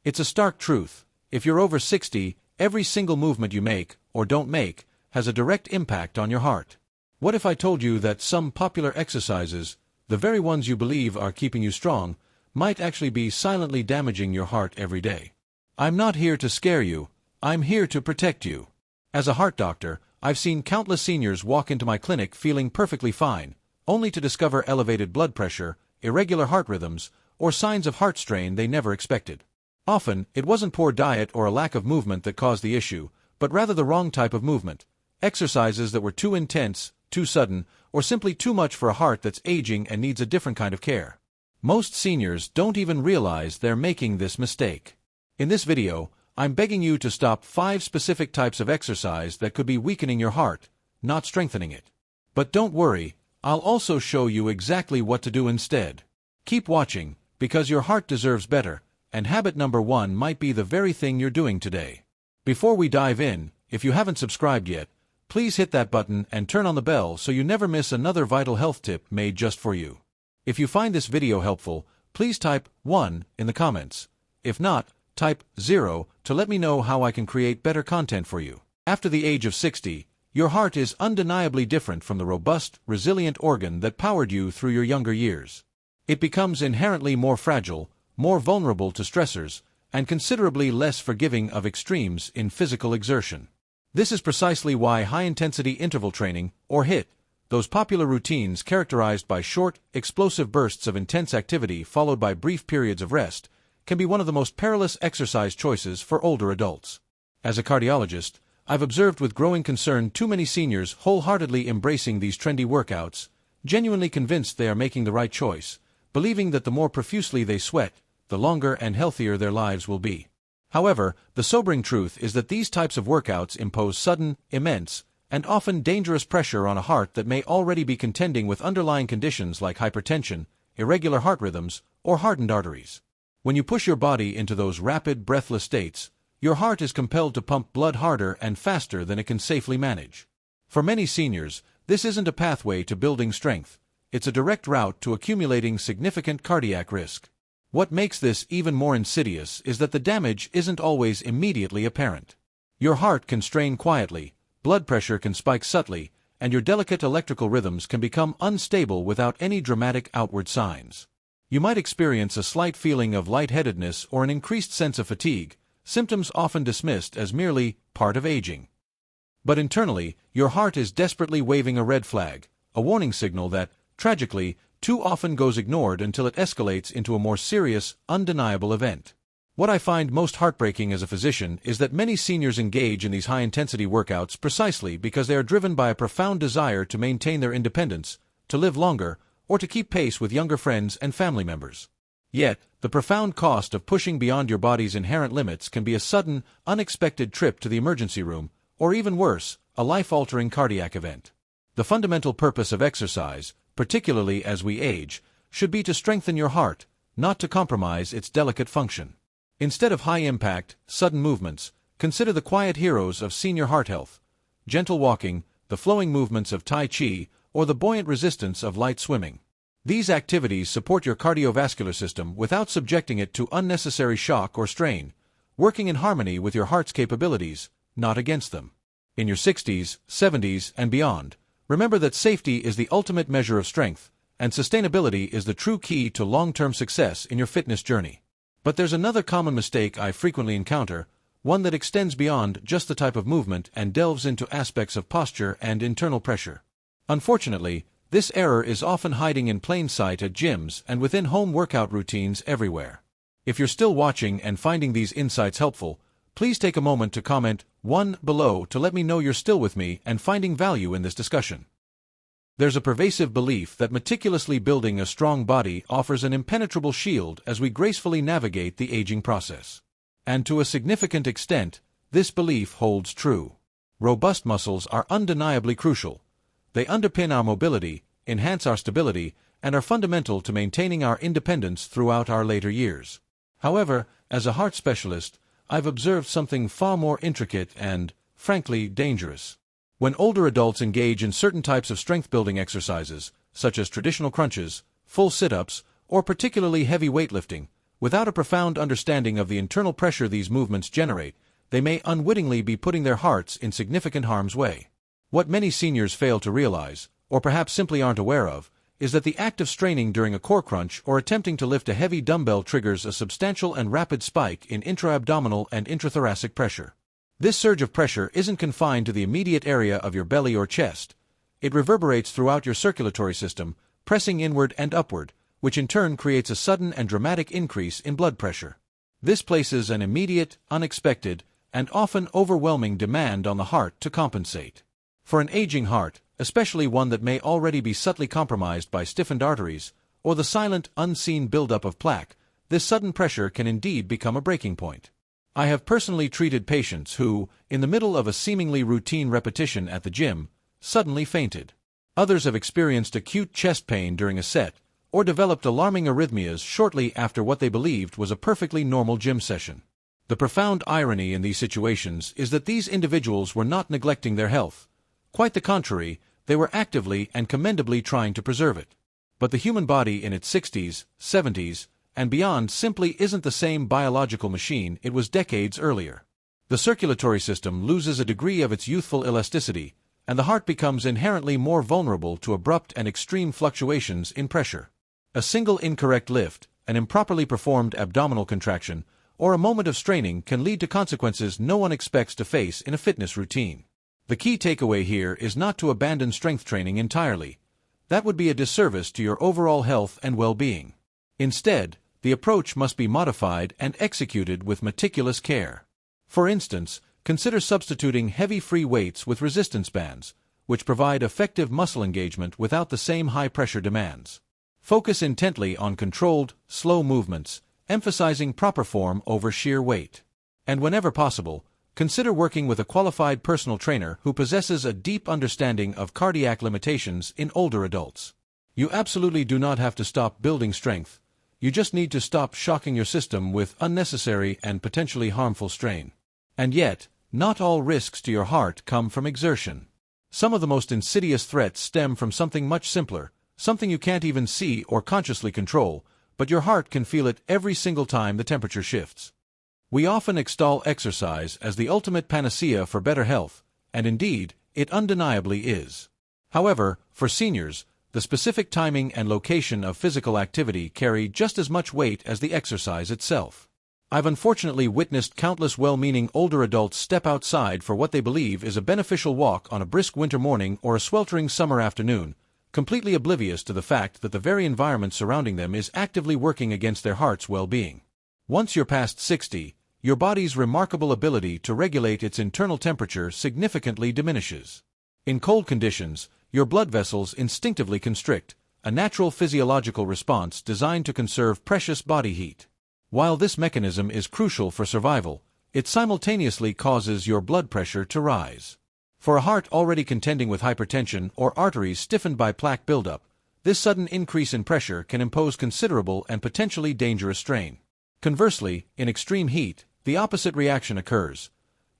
It's a stark truth. If you're over 60, every single movement you make, or don't make, has a direct impact on your heart. What if I told you that some popular exercises, the very ones you believe are keeping you strong, might actually be silently damaging your heart every day? I'm not here to scare you, I'm here to protect you. As a heart doctor, I've seen countless seniors walk into my clinic feeling perfectly fine, only to discover elevated blood pressure, irregular heart rhythms, or signs of heart strain they never expected. Often, it wasn't poor diet or a lack of movement that caused the issue, but rather the wrong type of movement. Exercises that were too intense, too sudden, or simply too much for a heart that's aging and needs a different kind of care. Most seniors don't even realize they're making this mistake. In this video, I'm begging you to stop 5 specific types of exercise that could be weakening your heart, not strengthening it. But don't worry, I'll also show you exactly what to do instead. Keep watching, because your heart deserves better, and habit number 1 might be the very thing you're doing today. Before we dive in, if you haven't subscribed yet, please hit that button and turn on the bell so you never miss another vital health tip made just for you. If you find this video helpful, please type 1 in the comments. If not, type 0 to let me know how I can create better content for you. After the age of 60, your heart is undeniably different from the robust, resilient organ that powered you through your younger years. It becomes inherently more fragile, more vulnerable to stressors, and considerably less forgiving of extremes in physical exertion. This is precisely why high-intensity interval training, or HIIT, those popular routines characterized by short, explosive bursts of intense activity followed by brief periods of rest, can be one of the most perilous exercise choices for older adults. As a cardiologist, I've observed with growing concern too many seniors wholeheartedly embracing these trendy workouts, genuinely convinced they are making the right choice, believing that the more profusely they sweat, the longer and healthier their lives will be. However, the sobering truth is that these types of workouts impose sudden, immense, and often dangerous pressure on a heart that may already be contending with underlying conditions like hypertension, irregular heart rhythms, or hardened arteries. When you push your body into those rapid, breathless states, your heart is compelled to pump blood harder and faster than it can safely manage. For many seniors, this isn't a pathway to building strength, it's a direct route to accumulating significant cardiac risk. What makes this even more insidious is that the damage isn't always immediately apparent. Your heart can strain quietly, blood pressure can spike subtly, and your delicate electrical rhythms can become unstable without any dramatic outward signs. You might experience a slight feeling of lightheadedness or an increased sense of fatigue, symptoms often dismissed as merely part of aging. But internally, your heart is desperately waving a red flag, a warning signal that, tragically, too often goes ignored until it escalates into a more serious, undeniable event. What I find most heartbreaking as a physician is that many seniors engage in these high-intensity workouts precisely because they are driven by a profound desire to maintain their independence, to live longer, or to keep pace with younger friends and family members. Yet, the profound cost of pushing beyond your body's inherent limits can be a sudden, unexpected trip to the emergency room, or even worse, a life-altering cardiac event. The fundamental purpose of exercise, particularly as we age, should be to strengthen your heart, not to compromise its delicate function. Instead of high-impact, sudden movements, consider the quiet heroes of senior heart health: gentle walking, the flowing movements of Tai Chi, or the buoyant resistance of light swimming. These activities support your cardiovascular system without subjecting it to unnecessary shock or strain, working in harmony with your heart's capabilities, not against them. In your 60s, 70s, and beyond, remember that safety is the ultimate measure of strength, and sustainability is the true key to long-term success in your fitness journey. But there's another common mistake I frequently encounter, one that extends beyond just the type of movement and delves into aspects of posture and internal pressure. Unfortunately, this error is often hiding in plain sight at gyms and within home workout routines everywhere. If you're still watching and finding these insights helpful, please take a moment to comment 1 below to let me know you're still with me and finding value in this discussion. There's a pervasive belief that meticulously building a strong body offers an impenetrable shield as we gracefully navigate the aging process. And to a significant extent, this belief holds true. Robust muscles are undeniably crucial. They underpin our mobility, enhance our stability, and are fundamental to maintaining our independence throughout our later years. However, as a heart specialist, I've observed something far more intricate and, frankly, dangerous. When older adults engage in certain types of strength-building exercises, such as traditional crunches, full sit-ups, or particularly heavy weightlifting, Without a profound understanding of the internal pressure these movements generate, they may unwittingly be putting their hearts in significant harm's way. What many seniors fail to realize, or perhaps simply aren't aware of, is that the act of straining during a core crunch or attempting to lift a heavy dumbbell triggers a substantial and rapid spike in intra-abdominal and intrathoracic pressure. This surge of pressure isn't confined to the immediate area of your belly or chest. It reverberates throughout your circulatory system, pressing inward and upward, which in turn creates a sudden and dramatic increase in blood pressure. This places an immediate, unexpected, and often overwhelming demand on the heart to compensate. For an aging heart, especially one that may already be subtly compromised by stiffened arteries, or the silent, unseen buildup of plaque, this sudden pressure can indeed become a breaking point. I have personally treated patients who, in the middle of a seemingly routine repetition at the gym, suddenly fainted. Others have experienced acute chest pain during a set, or developed alarming arrhythmias shortly after what they believed was a perfectly normal gym session. The profound irony in these situations is that these individuals were not neglecting their health. Quite the contrary, they were actively and commendably trying to preserve it. But the human body in its 60s, 70s, and beyond simply isn't the same biological machine it was decades earlier. The circulatory system loses a degree of its youthful elasticity, and the heart becomes inherently more vulnerable to abrupt and extreme fluctuations in pressure. A single incorrect lift, an improperly performed abdominal contraction, or a moment of straining can lead to consequences no one expects to face in a fitness routine. The key takeaway here is not to abandon strength training entirely. That would be a disservice to your overall health and well-being. Instead, the approach must be modified and executed with meticulous care. For instance, consider substituting heavy free weights with resistance bands, which provide effective muscle engagement without the same high-pressure demands. Focus intently on controlled, slow movements, emphasizing proper form over sheer weight. And whenever possible, consider working with a qualified personal trainer who possesses a deep understanding of cardiac limitations in older adults. You absolutely do not have to stop building strength. You just need to stop shocking your system with unnecessary and potentially harmful strain. And yet, not all risks to your heart come from exertion. Some of the most insidious threats stem from something much simpler, something you can't even see or consciously control, but your heart can feel it every single time the temperature shifts. We often extol exercise as the ultimate panacea for better health, and indeed, it undeniably is. However, for seniors, the specific timing and location of physical activity carry just as much weight as the exercise itself. I've unfortunately witnessed countless well-meaning older adults step outside for what they believe is a beneficial walk on a brisk winter morning or a sweltering summer afternoon, completely oblivious to the fact that the very environment surrounding them is actively working against their heart's well-being. Once you're past 60, your body's remarkable ability to regulate its internal temperature significantly diminishes. In cold conditions, your blood vessels instinctively constrict, a natural physiological response designed to conserve precious body heat. While this mechanism is crucial for survival, it simultaneously causes your blood pressure to rise. For a heart already contending with hypertension or arteries stiffened by plaque buildup, this sudden increase in pressure can impose considerable and potentially dangerous strain. Conversely, in extreme heat, the opposite reaction occurs.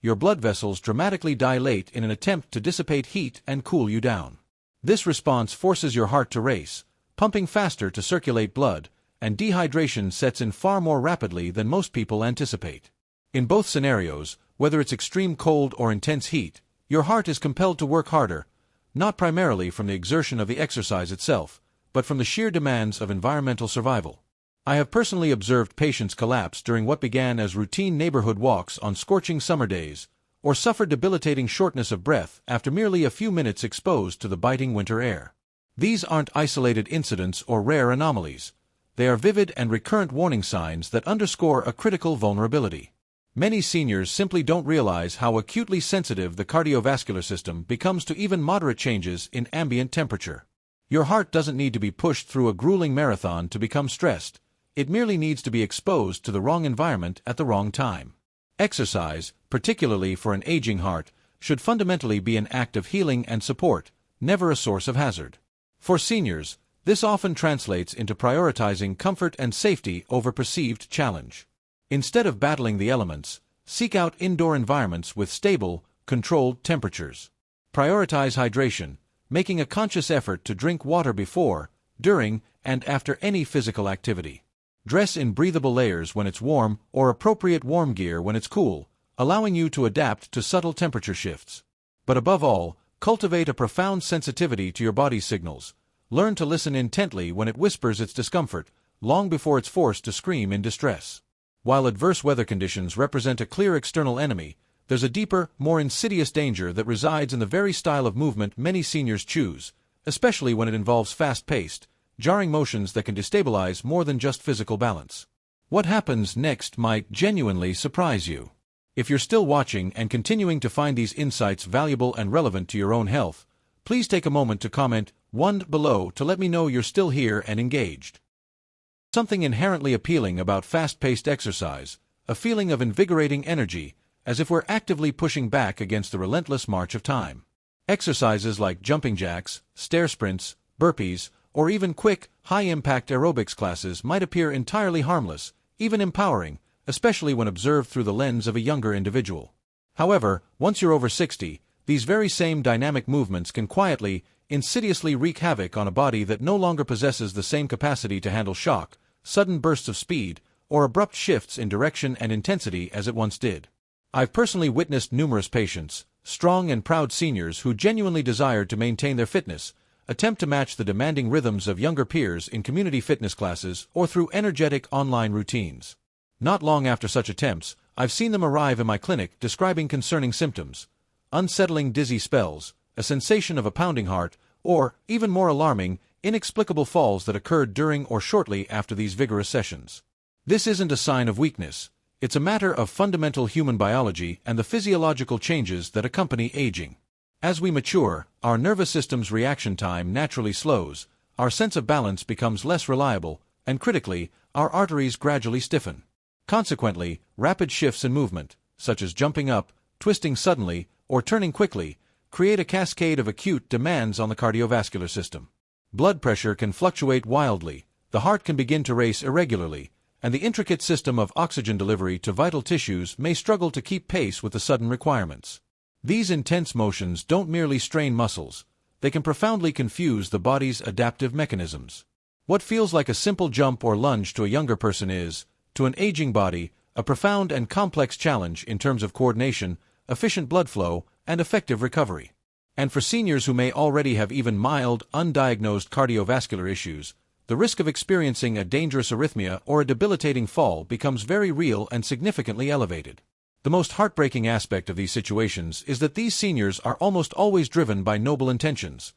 Your blood vessels dramatically dilate in an attempt to dissipate heat and cool you down. This response forces your heart to race, pumping faster to circulate blood, and dehydration sets in far more rapidly than most people anticipate. In both scenarios, whether it's extreme cold or intense heat, your heart is compelled to work harder, not primarily from the exertion of the exercise itself, but from the sheer demands of environmental survival. I have personally observed patients collapse during what began as routine neighborhood walks on scorching summer days, or suffer debilitating shortness of breath after merely a few minutes exposed to the biting winter air. These aren't isolated incidents or rare anomalies. They are vivid and recurrent warning signs that underscore a critical vulnerability. Many seniors simply don't realize how acutely sensitive the cardiovascular system becomes to even moderate changes in ambient temperature. Your heart doesn't need to be pushed through a grueling marathon to become stressed. It merely needs to be exposed to the wrong environment at the wrong time. Exercise, particularly for an aging heart, should fundamentally be an act of healing and support, never a source of hazard. For seniors, this often translates into prioritizing comfort and safety over perceived challenge. Instead of battling the elements, seek out indoor environments with stable, controlled temperatures. Prioritize hydration, making a conscious effort to drink water before, during, and after any physical activity. Dress in breathable layers when it's warm or appropriate warm gear when it's cool, allowing you to adapt to subtle temperature shifts. But above all, cultivate a profound sensitivity to your body's signals. Learn to listen intently when it whispers its discomfort, long before it's forced to scream in distress. While adverse weather conditions represent a clear external enemy, there's a deeper, more insidious danger that resides in the very style of movement many seniors choose, especially when it involves fast-paced, jarring motions that can destabilize more than just physical balance. What happens next might genuinely surprise you. If you're still watching and continuing to find these insights valuable and relevant to your own health, please take a moment to comment 1 below to let me know you're still here and engaged. Something inherently appealing about fast-paced exercise, a feeling of invigorating energy, as if we're actively pushing back against the relentless march of time. Exercises like jumping jacks, stair sprints, burpees, or even quick, high-impact aerobics classes might appear entirely harmless, even empowering, especially when observed through the lens of a younger individual. However, once you're over 60, these very same dynamic movements can quietly, insidiously wreak havoc on a body that no longer possesses the same capacity to handle shock, sudden bursts of speed, or abrupt shifts in direction and intensity as it once did. I've personally witnessed numerous patients, strong and proud seniors who genuinely desired to maintain their fitness, attempt to match the demanding rhythms of younger peers in community fitness classes or through energetic online routines. Not long after such attempts, I've seen them arrive in my clinic describing concerning symptoms: unsettling dizzy spells, a sensation of a pounding heart, or, even more alarming, inexplicable falls that occurred during or shortly after these vigorous sessions. This isn't a sign of weakness. It's a matter of fundamental human biology and the physiological changes that accompany aging. As we mature, our nervous system's reaction time naturally slows, our sense of balance becomes less reliable, and critically, our arteries gradually stiffen. Consequently, rapid shifts in movement, such as jumping up, twisting suddenly, or turning quickly, create a cascade of acute demands on the cardiovascular system. Blood pressure can fluctuate wildly, the heart can begin to race irregularly, and the intricate system of oxygen delivery to vital tissues may struggle to keep pace with the sudden requirements. These intense motions don't merely strain muscles, they can profoundly confuse the body's adaptive mechanisms. What feels like a simple jump or lunge to a younger person is, to an aging body, a profound and complex challenge in terms of coordination, efficient blood flow, and effective recovery. And for seniors who may already have even mild, undiagnosed cardiovascular issues, the risk of experiencing a dangerous arrhythmia or a debilitating fall becomes very real and significantly elevated. The most heartbreaking aspect of these situations is that these seniors are almost always driven by noble intentions.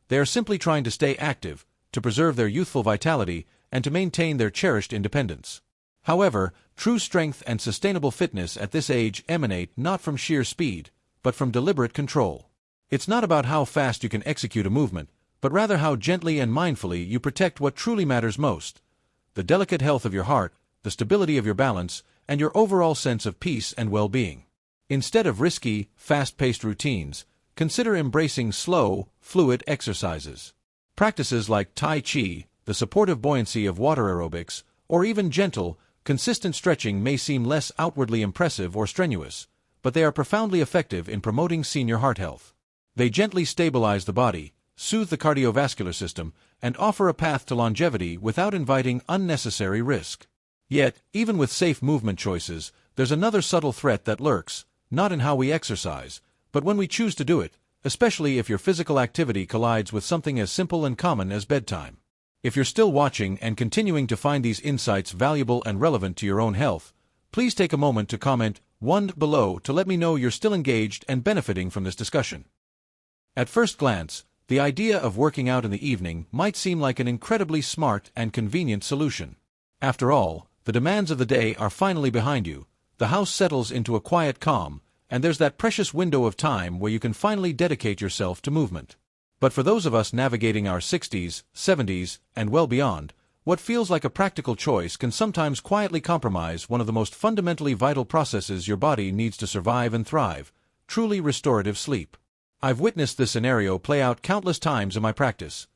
They are simply trying to stay active, to preserve their youthful vitality, and to maintain their cherished independence. However, true strength and sustainable fitness at this age emanate not from sheer speed, but from deliberate control. It's not about how fast you can execute a movement, but rather how gently and mindfully you protect what truly matters most: the delicate health of your heart, the stability of your balance, and your overall sense of peace and well-being. Instead of risky, fast-paced routines, consider embracing slow, fluid exercises. Practices like Tai Chi, the supportive buoyancy of water aerobics, or even gentle, consistent stretching may seem less outwardly impressive or strenuous, but they are profoundly effective in promoting senior heart health. They gently stabilize the body, soothe the cardiovascular system, and offer a path to longevity without inviting unnecessary risk. Yet, even with safe movement choices, there's another subtle threat that lurks, not in how we exercise, but when we choose to do it, especially if your physical activity collides with something as simple and common as bedtime. If you're still watching and continuing to find these insights valuable and relevant to your own health, please take a moment to comment 1 below to let me know you're still engaged and benefiting from this discussion. At first glance, the idea of working out in the evening might seem like an incredibly smart and convenient solution. After all, the demands of the day are finally behind you, the house settles into a quiet calm, and there's that precious window of time where you can finally dedicate yourself to movement. But for those of us navigating our 60s, 70s, and well beyond, what feels like a practical choice can sometimes quietly compromise one of the most fundamentally vital processes your body needs to survive and thrive: truly restorative sleep. I've witnessed this scenario play out countless times in my practice.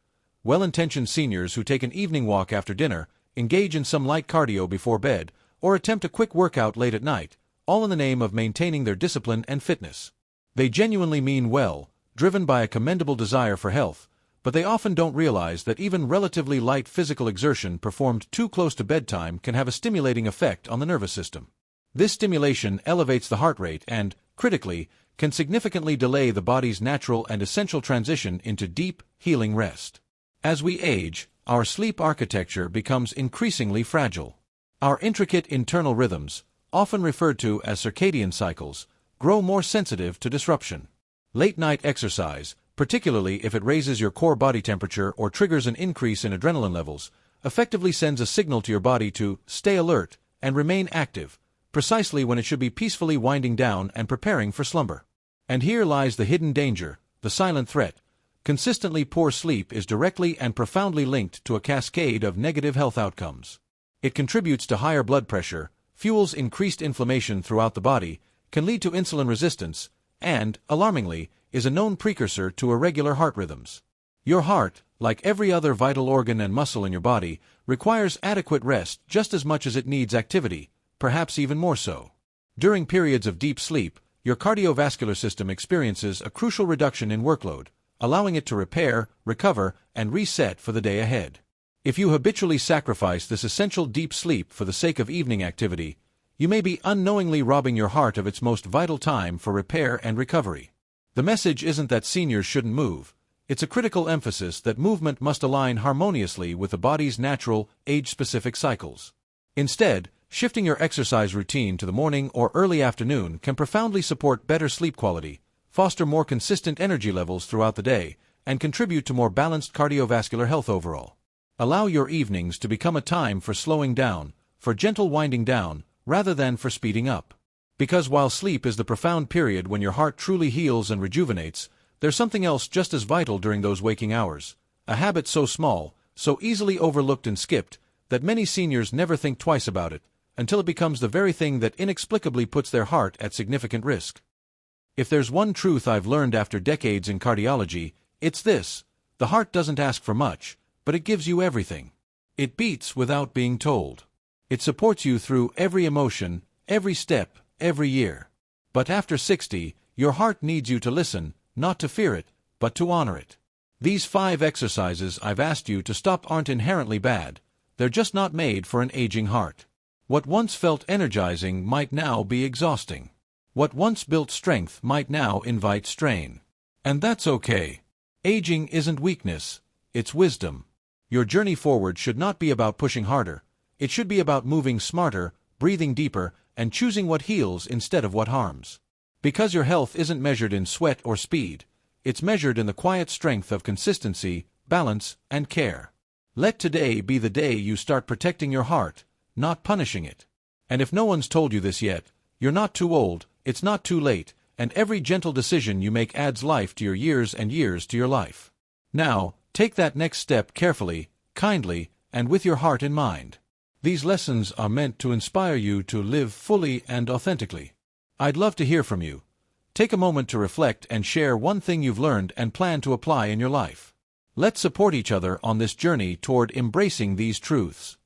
Well-intentioned seniors who take an evening walk after dinner, engage in some light cardio before bed, or attempt a quick workout late at night, all in the name of maintaining their discipline and fitness. They genuinely mean well, driven by a commendable desire for health, but they often don't realize that even relatively light physical exertion performed too close to bedtime can have a stimulating effect on the nervous system. This stimulation elevates the heart rate and, critically, can significantly delay the body's natural and essential transition into deep, healing rest. As we age, our sleep architecture becomes increasingly fragile. Our intricate internal rhythms, often referred to as circadian cycles, grow more sensitive to disruption. Late-night exercise, particularly if it raises your core body temperature or triggers an increase in adrenaline levels, effectively sends a signal to your body to stay alert and remain active, precisely when it should be peacefully winding down and preparing for slumber. And here lies the hidden danger, the silent threat. Consistently poor sleep is directly and profoundly linked to a cascade of negative health outcomes. It contributes to higher blood pressure, fuels increased inflammation throughout the body, can lead to insulin resistance, and, alarmingly, is a known precursor to irregular heart rhythms. Your heart, like every other vital organ and muscle in your body, requires adequate rest just as much as it needs activity, perhaps even more so. During periods of deep sleep, your cardiovascular system experiences a crucial reduction in workload, allowing it to repair, recover, and reset for the day ahead. If you habitually sacrifice this essential deep sleep for the sake of evening activity, you may be unknowingly robbing your heart of its most vital time for repair and recovery. The message isn't that seniors shouldn't move. It's a critical emphasis that movement must align harmoniously with the body's natural, age-specific cycles. Instead, shifting your exercise routine to the morning or early afternoon can profoundly support better sleep quality, foster more consistent energy levels throughout the day, and contribute to more balanced cardiovascular health overall. Allow your evenings to become a time for slowing down, for gentle winding down, rather than for speeding up. Because while sleep is the profound period when your heart truly heals and rejuvenates, there's something else just as vital during those waking hours, a habit so small, so easily overlooked and skipped, that many seniors never think twice about it, until it becomes the very thing that inexplicably puts their heart at significant risk. If there's one truth I've learned after decades in cardiology, it's this: the heart doesn't ask for much, but it gives you everything. It beats without being told. It supports you through every emotion, every step, every year. But after 60, your heart needs you to listen, not to fear it, but to honor it. These 5 exercises I've asked you to stop aren't inherently bad, they're just not made for an aging heart. What once felt energizing might now be exhausting. What once built strength might now invite strain. And that's okay. Aging isn't weakness, it's wisdom. Your journey forward should not be about pushing harder, it should be about moving smarter, breathing deeper, and choosing what heals instead of what harms. Because your health isn't measured in sweat or speed, it's measured in the quiet strength of consistency, balance, and care. Let today be the day you start protecting your heart, not punishing it. And if no one's told you this yet, you're not too old, it's not too late, and every gentle decision you make adds life to your years and years to your life. Now, take that next step carefully, kindly, and with your heart in mind. These lessons are meant to inspire you to live fully and authentically. I'd love to hear from you. Take a moment to reflect and share one thing you've learned and plan to apply in your life. Let's support each other on this journey toward embracing these truths.